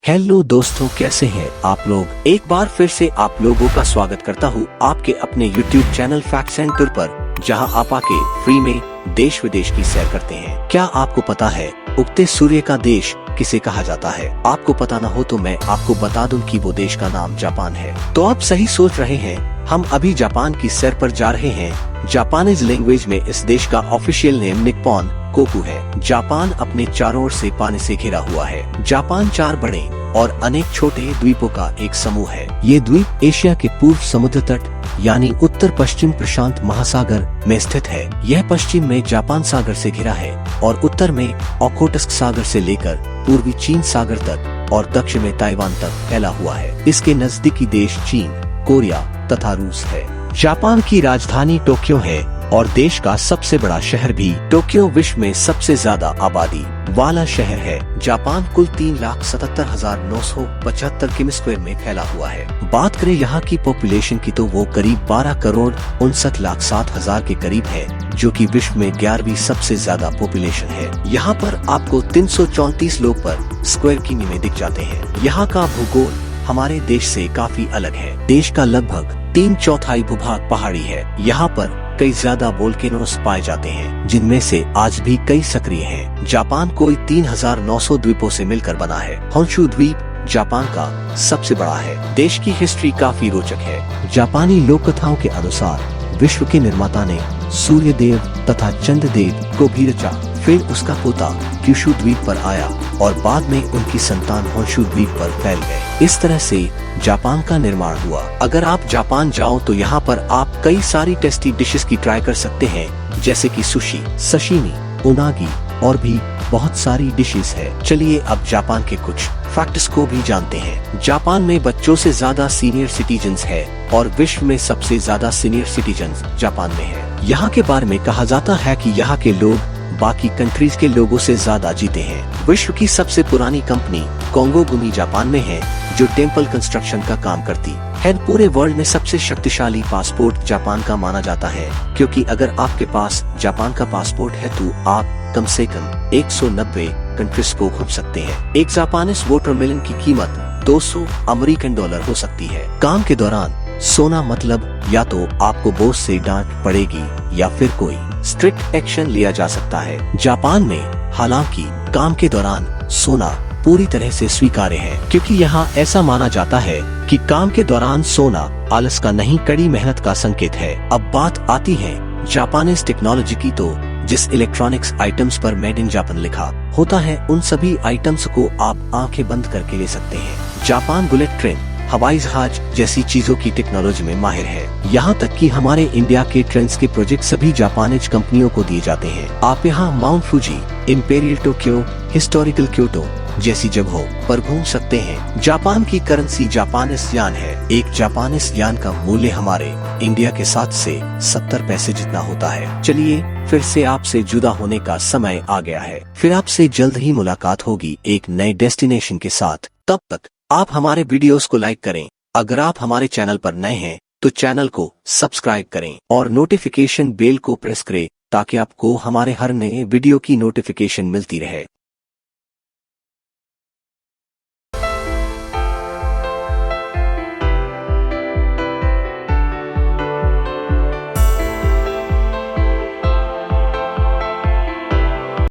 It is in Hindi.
हेलो दोस्तों, कैसे हैं आप लोग। एक बार फिर से आप लोगों का स्वागत करता हूं आपके अपने YouTube चैनल फैक्ट सेंटर पर, जहां आप आके फ्री में देश विदेश की सैर करते हैं। क्या आपको पता है उगते सूर्य का देश किसे कहा जाता है? आपको पता न हो तो मैं आपको बता दूं कि वो देश का नाम जापान है। तो आप सही सोच रहे हैं, हम अभी जापान की सैर पर जा रहे हैं। जापानीज लैंग्वेज में इस देश का ऑफिशियल नेम निप्पॉन कोकू है। जापान अपने चारों ओर से पानी से घिरा हुआ है। जापान 4 बड़े और अनेक छोटे द्वीपों का एक समूह है। ये द्वीप एशिया के पूर्व समुद्र तट यानी उत्तर पश्चिम प्रशांत महासागर में स्थित है। यह पश्चिम में जापान सागर से घिरा है और उत्तर में ओखोटस्क सागर से लेकर पूर्वी चीन सागर तक और दक्षिण में ताइवान तक फैला हुआ है। इसके नजदीकी देश चीन, कोरिया तथा रूस है। जापान की राजधानी टोक्यो है और देश का सबसे बड़ा शहर भी। टोक्यो विश्व में सबसे ज्यादा आबादी वाला शहर है। जापान कुल 3,77,975 किमी स्क्वायर में फैला हुआ है। बात करें यहाँ की पॉपुलेशन की तो वो करीब 12,59,07,000 के करीब है, जो कि विश्व में 11वीं सबसे ज्यादा पॉपुलेशन है। यहाँ पर आपको 334 लोग पर स्क्वायर किमी में दिख जाते हैं। यहाँ का भूगोल हमारे देश से काफी अलग है। देश का लगभग 3/4 भूभाग पहाड़ी है। यहाँ पर कई ज्यादा वोल्केनोस पाए जाते हैं, जिनमें से आज भी कई सक्रिय हैं। जापान कोई 3,900 द्वीपों से मिलकर बना है। होन्शु द्वीप जापान का सबसे बड़ा है। देश की हिस्ट्री काफी रोचक है। जापानी लोक कथाओं के अनुसार विश्व के निर्माता ने सूर्य देव तथा चंद्र देव को भी रचा। फिर उसका पोता क्यूशु द्वीप पर आया और बाद में उनकी संतान होन्शु द्वीप पर फैल गए। इस तरह से जापान का निर्माण हुआ। अगर आप जापान जाओ तो यहाँ पर आप कई सारी टेस्टी डिशेस की ट्राई कर सकते हैं, जैसे कि सुशी, सशिमी, उनागी और भी बहुत सारी डिशेस है। चलिए अब जापान के कुछ फैक्ट्स को भी जानते हैं। जापान में बच्चों से ज्यादा सीनियर सिटीजन्स है और विश्व में सबसे ज्यादा सीनियर सिटीजन्स जापान में है। यहाँ के बारे में कहा जाता है कि यहाँ के लोग बाकी कंट्रीज के लोगों से ज्यादा जीते हैं। विश्व की सबसे पुरानी कंपनी कोंगो गुमी जापान में है, जो टेम्पल कंस्ट्रक्शन का काम करती है। पूरे वर्ल्ड में सबसे शक्तिशाली पासपोर्ट जापान का माना जाता है, क्योंकि अगर आपके पास जापान का पासपोर्ट है तो आप कम से कम 190 कंट्रीज को घूम सकते हैं। एक जापानीज वाटरमेलन की कीमत $200 हो सकती है। काम के दौरान सोना मतलब या तो आपको बॉस से डांट पड़ेगी या फिर कोई स्ट्रिक्ट एक्शन लिया जा सकता है। जापान में हालांकि काम के दौरान सोना पूरी तरह से स्वीकार्य है, क्योंकि यहाँ ऐसा माना जाता है कि काम के दौरान सोना आलस का नहीं, कड़ी मेहनत का संकेत है। अब बात आती है जापानीज टेक्नोलॉजी की, तो जिस इलेक्ट्रॉनिक्स आइटम्स पर मेड इन जापान लिखा होता है, उन सभी आइटम्स को आप आंखें बंद करके ले सकते हैं। जापान बुलेट ट्रेन, हवाई जहाज जैसी चीजों की टेक्नोलॉजी में माहिर है। यहाँ तक कि हमारे इंडिया के ट्रेन्स के प्रोजेक्ट सभी जापानीज कंपनियों को दिए जाते हैं। आप यहाँ mount Fuji, imperial Tokyo, historical Kyoto जैसी जगहों पर घूम सकते हैं। जापान की करेंसी जापानीज यान है। एक जापानीज यान का मूल्य हमारे इंडिया के 7 से 70 पैसे जितना होता है। चलिए फिर से आपसे जुदा होने का समय आ गया है। फिर आपसे जल्द ही मुलाकात होगी एक नए डेस्टिनेशन के साथ। तब तक आप हमारे वीडियोस को लाइक करें। अगर आप हमारे चैनल पर नए हैं तो चैनल को सब्सक्राइब करें और नोटिफिकेशन बेल को प्रेस करें, ताकि आपको हमारे हर नए वीडियो की नोटिफिकेशन मिलती रहे।